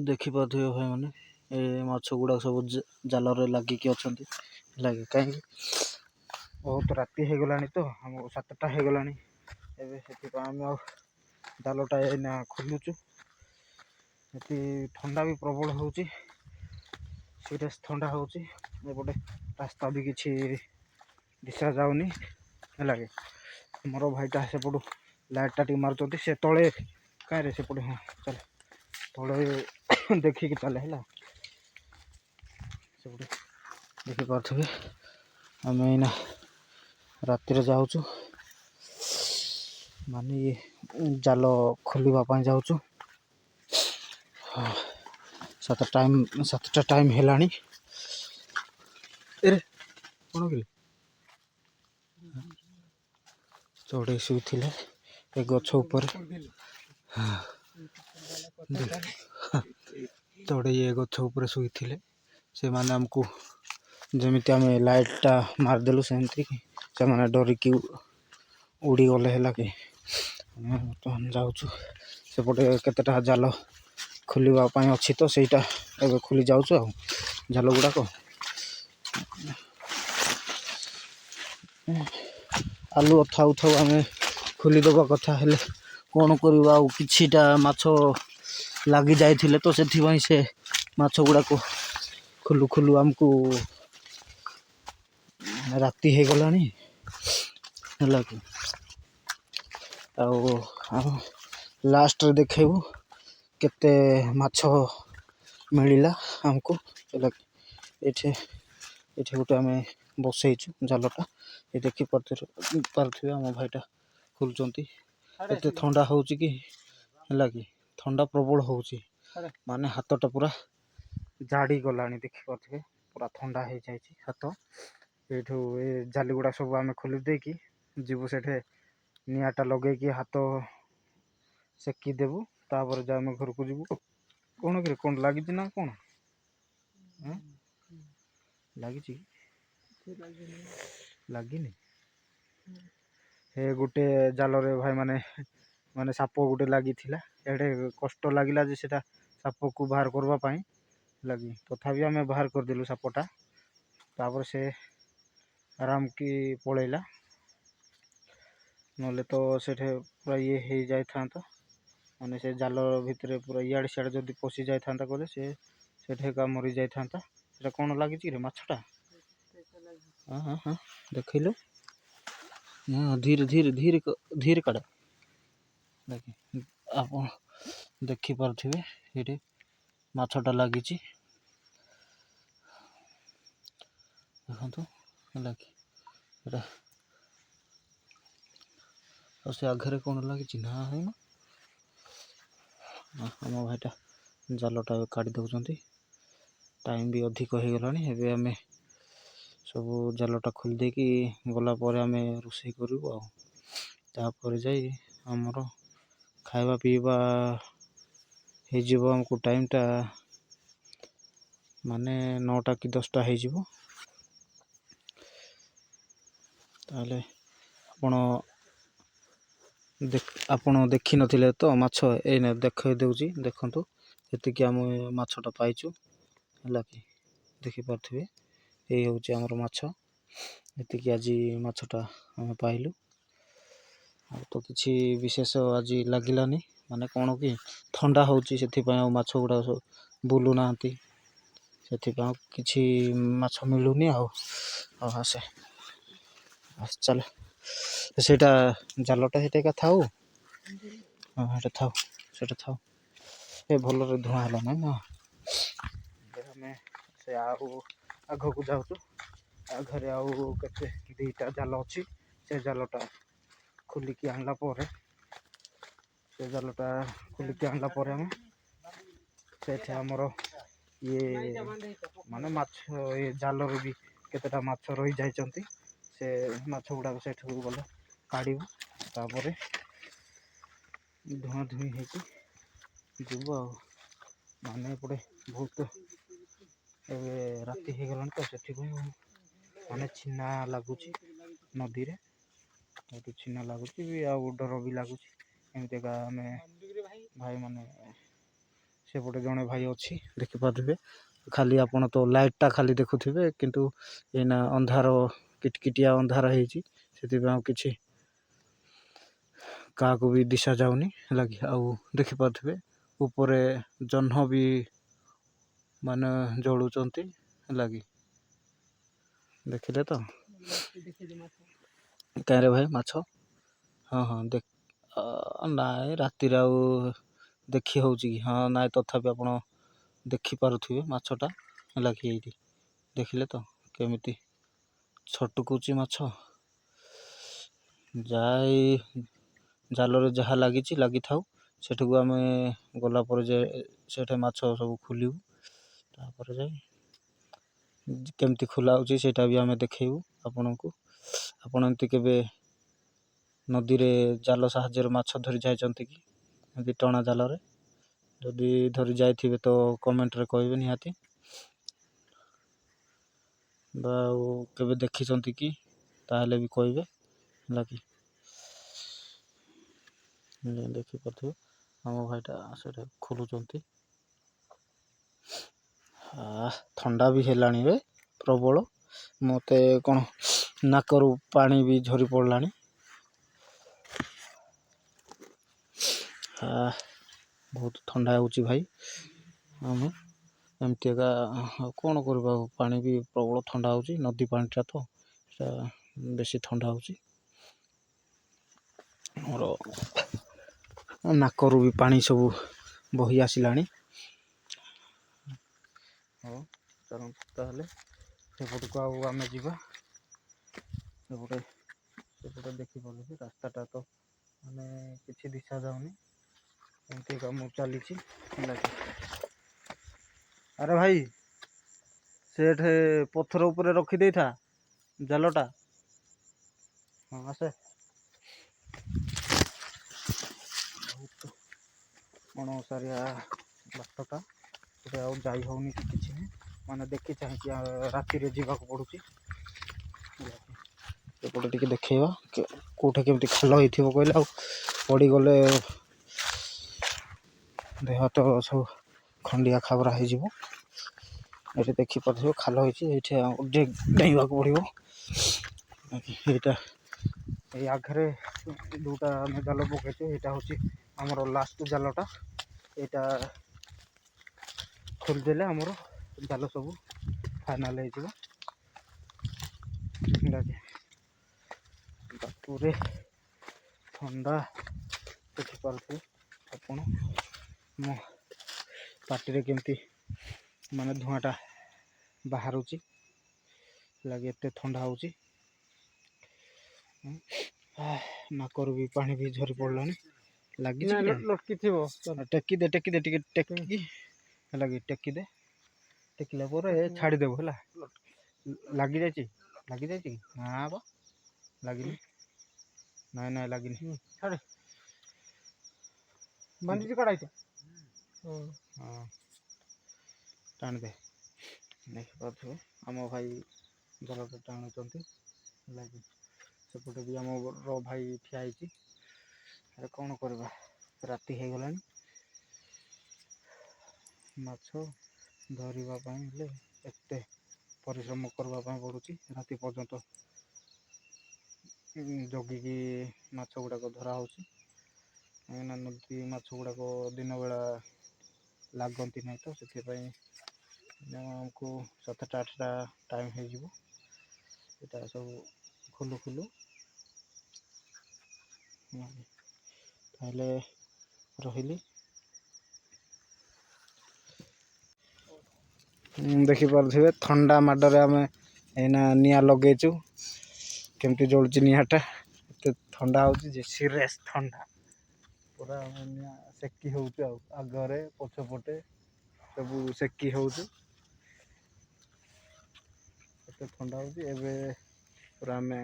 ଦେଖିପାରୁଥିବେ ଭାଇ ମାନେ ଏ ମାଛ ଗୁଡ଼ାକ ସବୁ ଜାଲରେ ଲାଗିକି ଅଛନ୍ତି ଲାଗି କାହିଁକି ବହୁତ ରାତି ହେଇଗଲାଣି ତ ଆମକୁ 7ଟା ହେଇଗଲାଣି ଏବେ ସେଥିପାଇଁ ଆମେ ଆଉ ଜାଲଟା ଏଇନା ଖୋଲୁଛୁ। ଏଠି ଥଣ୍ଡା ବି ପ୍ରବଳ ହେଉଛି, ସିରିୟସ୍ ଥଣ୍ଡା ହେଉଛି। ଏପଟେ ରାସ୍ତା ବି କିଛି ଦିଶା ଯାଉନି ହେଲାକି ମୋର ଭାଇଟା ସେପଟୁ ଲାଇଟ୍ଟା ଟିକେ ମାରୁଛନ୍ତି ସେ ତଳେ କାହିଁରେ ସେପଟେ ହଁ ଚାଲେ ତଳେ ଦେଖିକି ଚାଲେ ହେଲା ସେପଟେ ଦେଖିପାରୁଥିବେ ଆମେ ଏଇନା ରାତିରେ ଯାଉଛୁ ମାନେ ଜାଲ ଖୋଲିବା ପାଇଁ ଯାଉଛୁ। 7ଟା ଟାଇମ୍ ହେଲାଣି। ଏରେ କ'ଣ କି ଚଢ଼େଇ ଶୋଇଥିଲେ ଏ ଗଛ ଉପରେ ଚଢ଼େଇ ଏ ଗଛ ଉପରେ ଶୋଇଥିଲେ। ସେମାନେ ଆମକୁ ଯେମିତି ଆମେ ଲାଇଟ୍ଟା ମାରିଦେଲୁ ସେମିତି ସେମାନେ ଡରିକି ଉଡ଼ିଗଲେ ହେଲା କି ଆମେ ବର୍ତ୍ତମାନ ଯାଉଛୁ ସେପଟେ କେତେଟା ଜାଲ ଖୋଲିବା ପାଇଁ ଅଛି ତ ସେଇଟା ଏବେ ଖୋଲି ଯାଉଛୁ ଆଉ ଜାଲ ଗୁଡ଼ାକ ଆଲୁଅ ଥାଉ ଥାଉ ଆମେ ଖୋଲିଦେବା କଥା ହେଲେ କ'ଣ କରିବା ଆଉ କିଛିଟା ମାଛ ଲାଗି ଯାଇଥିଲେ ତ ସେଥିପାଇଁ ସେ ମାଛ ଗୁଡ଼ାକ ଖୋଲୁ ଖୋଲୁ ଆମକୁ ରାତି ହେଇଗଲାଣି ହେଲା କି ଆଉ ଲାଷ୍ଟରେ ଦେଖେଇବୁ କେତେ ମାଛ ମିଳିଲା ଆମକୁ ହେଲା କି ଏଠି ଗୋଟେ ଆମେ ବସେଇଛୁ ଜାଲଟା ଏ ଦେଖିପାରୁଥିବେ ଆମ ଭାଇଟା ଖୋଲୁଛନ୍ତି। ଏତେ ଥଣ୍ଡା ହେଉଛି କି ହେଲା କି ଥଣ୍ଡା ପ୍ରବଳ ହେଉଛି ମାନେ ହାତଟା ପୁରା ଜାଡ଼ି ଗଲାଣି ଦେଖିପାରୁଥିବେ ପୁରା ଥଣ୍ଡା ହେଇଯାଇଛି ହାତ। ଏଇଠୁ ଏ ଜାଲି ଗୁଡ଼ା ସବୁ ଆମେ ଖୋଲି ଦେଇକି ଯିବୁ ସେଠି ନିଆଁଟା ଲଗେଇକି ହାତ ସେକି ଦେବୁ ତାପରେ ଯା ଆମେ ଘରକୁ ଯିବୁ। କ'ଣ କିରେ କ'ଣ ଲାଗିଛି ନା କ'ଣ ଲାଗିଛି ଲାଗିନି ଏ ଗୋଟେ ଜାଲରେ ଭାଇ ମାନେ ସାପ ଗୋଟେ ଲାଗିଥିଲା ଏଡ଼େ କଷ୍ଟ ଲାଗିଲା ଯେ ସେଟା ସାପକୁ ବାହାର କରିବା ପାଇଁ ଲାଗି ତଥାପି ଆମେ ବାହାର କରିଦେଲୁ ସାପଟା ତାପରେ ସେ ଆରାମ କି ପଳେଇଲା ନହେଲେ ତ ସେଠି ପୁରା ଇଏ ହେଇଯାଇଥାନ୍ତା ମାନେ ସେ ଜାଲ ଭିତରେ ପୁରା ଇଆଡ଼େ ସିଆଡ଼େ ଯଦି ପଶି ଯାଇଥାନ୍ତା କହିଲେ ସେଠି ଏକା ମରିଯାଇଥାନ୍ତା। ସେଟା କ'ଣ ଲାଗିଛି ରେ ମାଛଟା ହଁ ଦେଖେଇଲୁ ଧୀରେ ଧୀରେ ଧୀରେ ଧୀରେ କାଢ଼ ଆପଣ ଦେଖିପାରୁଥିବେ ଏଇଠି ମାଛଟା ଲାଗିଛି ଦେଖନ୍ତୁ ହେଲା କି ଏଇଟା ଆଉ ସେ ଆଘରେ କ'ଣ ଲାଗିଛି ନା ହେଇନା ଆମ ଭାଇଟା ଜାଲଟା କାଢ଼ି ଦେଉଛନ୍ତି। ଟାଇମ୍ ବି ଅଧିକ ହେଇଗଲାଣି ଏବେ ଆମେ ସବୁ ଜାଲଟା ଖୋଲି ଦେଇକି ଗଲା ପରେ ଆମେ ରୋଷେଇ କରିବୁ ଆଉ ତାପରେ ଯାଇ ଆମର ଖାଇବା ପିଇବା ହେଇଯିବ। ଆମକୁ ଟାଇମ୍ଟା ମାନେ 9ଟା କି 10ଟା ହେଇଯିବ। ତାହେଲେ ଆପଣ ଦେଖିନଥିଲେ ତ ମାଛ ଏଇନା ଦେଖେଇ ଦେଉଛି ଦେଖନ୍ତୁ ଏତିକି ଆମେ ମାଛଟା ପାଇଛୁ ହେଲା କି ଦେଖିପାରୁଥିବେ ଏଇ ହେଉଛି ଆମର ମାଛ ଏତିକି ଆଜି ମାଛଟା ଆମେ ପାଇଲୁ। ଆଉ ତ କିଛି ବିଶେଷ ଆଜି ଲାଗିଲାନି ମାନେ କ'ଣ କି ଥଣ୍ଡା ହେଉଛି ସେଥିପାଇଁ ଆଉ ମାଛ ଗୁଡ଼ାକ ସବୁ ବୁଲୁନାହାନ୍ତି ସେଥିପାଇଁ କିଛି ମାଛ ମିଳୁନି ଆଉ ଆସେ ଚାଲ ସେଇଟା ଜାଲଟା ସେଇଟା ଏକା ଥାଉ ସେଇଟା ଥାଉ ସେଇଟା ଥାଉ ଏ ଭଲରେ ଧୂଆଁ ହେଲା ନାଇଁ ନା ଆମେ ସେ ଆଉ ଆଗକୁ ଯାଉଛୁ ଆଗରେ ଆଉ କେତେ 2ଟା ଜାଲ ଅଛି ସେ ଜାଲଟା ଖୋଲିକି ଆଣିଲା ପରେ ଆମେ ସେଠି ଆମର ଇଏ ମାନେ ମାଛ ଏ ଜାଲରେ ବି କେତେଟା ମାଛ ରହିଯାଇଛନ୍ତି ସେ ମାଛ ଗୁଡ଼ାକ ସେଠାକୁ ଗଲେ କାଢ଼ିବୁ ତାପରେ ଧୂଆଁ ଧୁଇଁ ହେଇକି ଯିବୁ ଆଉ ମାନେ ଏପଟେ ବହୁତ ଏବେ ରାତି ହେଇଗଲାଣି ତ ସେଥିପାଇଁ ମାନେ ଛିନା ଲାଗୁଛି ନଦୀରେ ବହୁତ ଛିନା ଲାଗୁଛି ବି ଆଉ ଡର ବି ଲାଗୁଛି ଏମିତିକା ଆମେ ଭାଇମାନେ ସେପଟେ ଜଣେ ଭାଇ ଅଛି ଦେଖିପାରୁଥିବେ। ଖାଲି ଆପଣ ତ ଲାଇଟ୍ଟା ଖାଲି ଦେଖୁଥିବେ, କିନ୍ତୁ ଏଇନା ଅନ୍ଧାର କିଟକିଟିଆ ଅନ୍ଧାର ହେଇଛି, ସେଥିପାଇଁ ଆଉ କିଛି କାହାକୁ ବି ଦିଶା ଯାଉନି ହେଲାକି। ଆଉ ଦେଖିପାରୁଥିବେ ଉପରେ ଜହ୍ନ ବି ମାନେ ଜଳୁଛନ୍ତି ହେଲାକି। ଦେଖିଲେ ତ କାହିଁରେ ଭାଇ ମାଛ? ହଁ ହଁ ନାଇଁ ରାତିରେ ଆଉ ଦେଖି ହେଉଛି କି? ହଁ ନାଇଁ ତଥାପି ଆପଣ ଦେଖିପାରୁଥିବେ ମାଛଟା ହେଲାକି। ଏଇଠି ଦେଖିଲେ ତ କେମିତି ଛଟକୁଛି ମାଛ। ଜାଲରେ ଯାହା ଲାଗିଥାଉ, ସେଠାକୁ ଆମେ ଗଲା ପରେ ଯେ ସେଠି ମାଛ ସବୁ ଖୋଲିବୁ, ତାପରେ ଯାଇ କେମିତି ଖୋଲା ହେଉଛି ସେଇଟା ବି ଆମେ ଦେଖେଇବୁ ଆପଣଙ୍କୁ। ଆପଣ ଏମିତି କେବେ ନଦୀରେ ଜାଲ ସାହାଯ୍ୟରେ ମାଛ ଧରି ଯାଇଛନ୍ତି କି? ଏମିତି ଟଣା ଜାଲରେ ଯଦି ଧରି ଯାଇଥିବେ ତ କମେଣ୍ଟରେ କହିବେ ନିହାତି। ବା ଆଉ କେବେ ଦେଖିଛନ୍ତି କି ତାହେଲେ ବି କହିବେ ହେଲାକି। ଦେଖିପାରୁଥିବେ ଆମ ଭାଇଟା ସେଟା ଖୋଲୁଛନ୍ତି। ଥଣ୍ଡା ବି ହେଲାଣି ରେ ପ୍ରବଳ। ମୋତେ କ'ଣ ନାକରୁ ପାଣି ବି ଝରି ପଡ଼ିଲାଣି। ବହୁତ ଥଣ୍ଡା ହେଉଛି ଭାଇ। ଆମେ ଏମିତି ଏକା ଆଉ କ'ଣ କରିବା, ଆଉ ପାଣି ବି ପ୍ରବଳ ଥଣ୍ଡା ହେଉଛି। ନଦୀ ପାଣିଟା ତ ସେଟା ବେଶୀ ଥଣ୍ଡା ହେଉଛି। ଆମର ନାକରୁ ବି ପାଣି ସବୁ ବହି ଆସିଲାଣି। ହଉ ଚାଲନ୍ତୁ ତାହେଲେ ସେପଟକୁ ଆଉ ଆମେ ଯିବା। ସେପଟେ ଦେଖିପାରୁଛି ରାସ୍ତାଟା ତ ମାନେ କିଛି ଦିଶା ଯାଉନି, ଏମିତି କାମ ଚାଲିଛି ହେଲାକି। ଆରେ ଭାଇ ସେଠି ପଥର ଉପରେ ରଖିଦେଇଥା ଜାଲଟା। ହଁ ଆସେ। ବହୁତ ଅଣଓସାରିଆ ବାଟଟା, ସେଠି ଆଉ ଯାଇ ହେଉନି କି କିଛି ନାହିଁ। ମାନେ ଦେଖି ଚାହିଁକି ରାତିରେ ଯିବାକୁ ପଡ଼ୁଛି। ଏପଟେ ଟିକେ ଦେଖେଇବା କେଉଁଠି କେମିତି ଖାଲ ହେଇଥିବ କହିଲେ, ଆଉ ପଡ଼ିଗଲେ ଦେହ ତ ସବୁ ଖଣ୍ଡିଆ ଖାବରା ହେଇଯିବ। ଏଠି ଦେଖିପାରୁଥିବ ଖାଲ ହେଇଛି, ଏଇଠି ଡେଇଁବାକୁ ପଡ଼ିବ। ଏଇଟା ଏଇ ଆଗରେ ଯେଉଁଟା ଆମେ ଜାଲ ପକାଇଛୁ, ଏଇଟା ହେଉଛି ଆମର ଲାଷ୍ଟ ଜାଲଟା। ଏଇଟା ଖୋଲିଦେଲେ ଆମର ଜାଲ ସବୁ ଫାଇନାଲ୍ ହେଇଯିବ। ତାପରେ ଥଣ୍ଡା ଦେଖିପାରୁଥିବେ ଆପଣ। ମୋ ପାଟିରେ କେମିତି ମାନେ ଧୂଆଁଟା ବାହାରୁଛି ଲାଗି, ଏତେ ଥଣ୍ଡା ହେଉଛି। ନାକରୁ ବି ପାଣି ବି ଝରି ପଡ଼ିଲାଣି। ଲାଗିଛି ଲଟକିଥିବ, ଟେକିଦେ ଟିକେ ଟେକିକି ହେଲାକି। ଟେକିଲା ପରେ ଛାଡ଼ିଦେବୁ ହେଲା। ଲାଗିଯାଇଛି କି? ନା ବା ଲାଗିନି। ନାଇଁ ଲାଗିନି। ଛାଡ଼େ ବାନ୍ଧିଛି କଡ଼ାଇଟା। ହଁ ଟାଣିଦେ। ଦେଖିପାରୁଥିବେ ଆମ ଭାଇ ଜାଲଟା ଟାଣୁଛନ୍ତି ହେଲାକି। ସେପଟେ ବି ଆମର ଭାଇ ଠିଆ ହେଇଛି। ଆରେ କ'ଣ କରିବା, ରାତି ହେଇଗଲାଣି। ମାଛ ଧରିବା ପାଇଁ ହେଲେ ଏତେ ପରିଶ୍ରମ କରିବା ପାଇଁ ପଡ଼ୁଛି। ରାତି ପର୍ଯ୍ୟନ୍ତ ଜଗିକି ମାଛ ଗୁଡ଼ାକ ଧରା ହେଉଛି। କାହିଁକିନା ନଦୀ ମାଛ ଗୁଡ଼ାକ ଦିନ ବେଳା ଲାଗନ୍ତି ନାହିଁ, ତ ସେଥିପାଇଁ ଆମକୁ 7ଟା 8ଟା ଟାଇମ୍ ହେଇଯିବ ଏଇଟା ସବୁ ଖୋଲୁ। ତାହେଲେ ରହିଲି। ଦେଖିପାରୁଥିବେ ଥଣ୍ଡା ମାଡ଼ରେ ଆମେ ଏଇନା ନିଆଁ ଲଗେଇଛୁ। କେମିତି ଜଳୁଛି ନିଆଁଟା, ଏତେ ଥଣ୍ଡା ହେଉଛି ଯେ ସିରିୟସ୍ ଥଣ୍ଡା। ପୁରା ଆମେ ନିଆଁ ସେକି ହେଉଛୁ, ଆଉ ଆଗରେ ପଛପଟେ ସବୁ ସେକି ହେଉଛୁ। ଏତେ ଥଣ୍ଡା ହେଉଛି। ଏବେ ପୁରା ଆମେ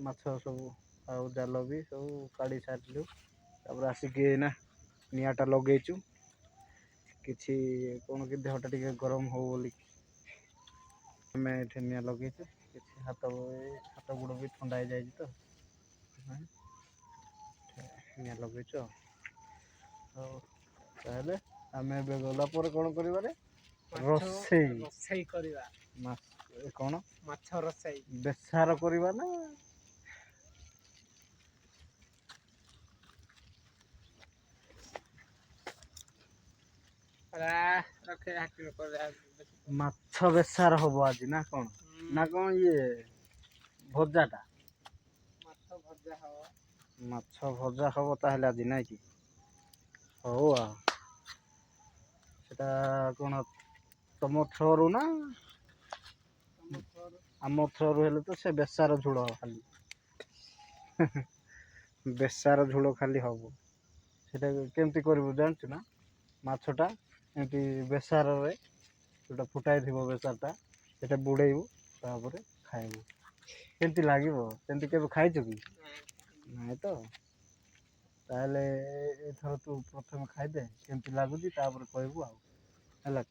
ମାଛ ସବୁ ଆଉ ଜାଲ ବି ସବୁ କାଢ଼ି ସାରିଲୁ। ତାପରେ ଆସିକି ଏଇନା ନିଆଁଟା ଲଗେଇଛୁ। କିଛି କ'ଣ କି ଦେହଟା ଟିକେ ଗରମ ହବ ବୋଲି ଆମେ ଏଠି ନିଆଁ ଲଗେଇଛୁ। କିଛି ହାତ ଗୋଡ଼ ବି ଥଣ୍ଡା ହେଇଯାଇଛି, ତ ସେଥିପାଇଁ ନିଆଁ ଲଗେଇଛୁ। ଆଉ ତାହେଲେ ଆମେ ଏବେ ଗଲା ପରେ କ'ଣ କରିବାରେ ରୋଷେଇ କରିବା। କ'ଣ ମାଛ ରୋଷେଇ ବେସାର କରିବା ନା ମାଛ ବେସାର ହବ ଆଜି ନା କ'ଣ ନା କ'ଣ ଇଏ ଭଜାଟା ମାଛ ଭଜା ହବ ତାହେଲେ ଆଜି ନାଇଁ କି ହଉ ଆଉ ସେଟା କ'ଣ ତମ ଥ୍ରୋରୁ ନା ଆମ ଥ୍ରୋରୁ ହେଲେ ତ ସେ ବେସାର ଝୋଳ ଖାଲି ବେସାର ଝୋଳ ଖାଲି ହବ ସେଟା କେମିତି କରିବୁ ଜାଣିଛୁ ନା ମାଛଟା ଏମିତି ବେସାରରେ ଯୋଉଟା ଫୁଟାଇଥିବ ବେସାରଟା ସେଟା ବୁଡ଼େଇବୁ ତାପରେ ଖାଇବୁ କେମିତି ଲାଗିବ ସେମିତି କେବେ ଖାଇଛୁ କି ନାଇଁ ତ ତାହେଲେ ଏଥର ତୁ ପ୍ରଥମେ ଖାଇଦେ କେମିତି ଲାଗୁଛି ତାପରେ କହିବୁ ଆଉ ହେଲା